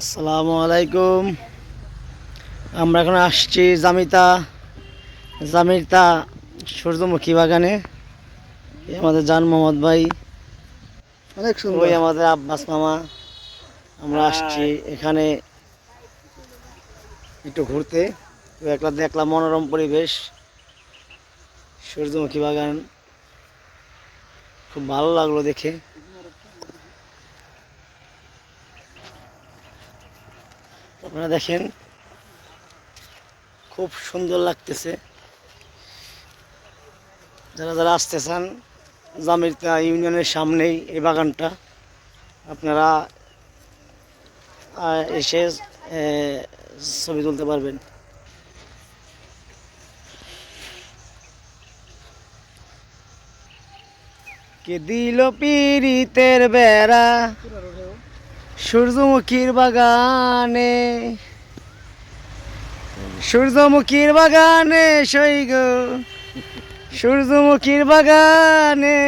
আসসালামু আলাইকুম। আমরা এখন আসছি জামিরতা সূর্যমুখী বাগানে। আমাদের জান মোহাম্মদ ভাই, অনেক সুন্দর। ওই আমাদের আব্বাস মামা। আমরা আসছি এখানে একটু ঘুরতে। তো দেখলাম মনোরম পরিবেশ, সূর্যমুখী বাগান, খুব ভালো লাগলো দেখে। আপনারা দেখেন, খুব সুন্দর লাগতেছে। যারা যারা আসতে চান, জামিরতা ইউনিয়নের সামনেই এই বাগানটা, আপনারা এসে ছবি তুলতে পারবেন। কে দিল পীড়িতের বেড়া সূর্যমুখীর বাগানে, সূর্যমুখীর বাগানে সই গো, সূর্যমুখীর বাগানে।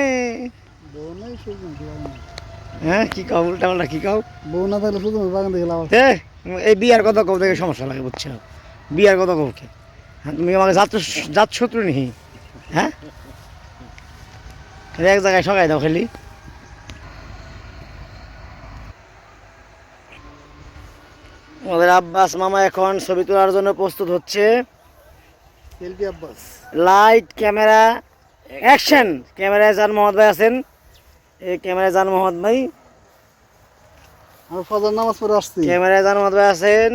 বউ নাই সূর্যমুখী বাগান। হ্যাঁ, কি কাউ উল্টা পাল্টা কি কাউ। বউ না থাকলে সূর্যমুখী বাগান দেখে লাভ আছে? এই বিয়ার কথা কব দেখে সমস্যা লাগে, বুঝছো? বিয়ার কথা কবকে, হ্যাঁ তুমি আমাকে জাত শত্রু নিহি। হ্যাঁ, এক জায়গায় সকাই দাও খালি। আমাদের আব্বাস মামা এখন ছবি তোলার জন্য প্রস্তুত হচ্ছে। Selfie Abbas. Light, camera, action. ক্যামেরায় জান মোহাম্মদ ভাই আছেন, এই ক্যামেরায় জান মোহাম্মদ ভাই, আমরা ফজর নামাজ পড়ে আসছি। ক্যামেরায় জান মোহাম্মদ ভাই আছেন।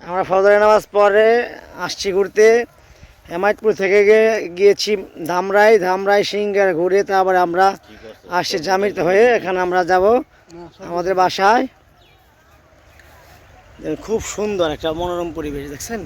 আমরা ফজরের নামাজ পরে আসছি ঘুরতে। হেমায়তপুর থেকে গিয়েছি ধামরাই সিঙ্গার ঘুরে, তারপরে আমরা আসছি জামিরতে হয়ে। এখানে আমরা যাব আমাদের বাসায়। খুব সুন্দর একটা মনোরম পরিবেশ, দেখছেন?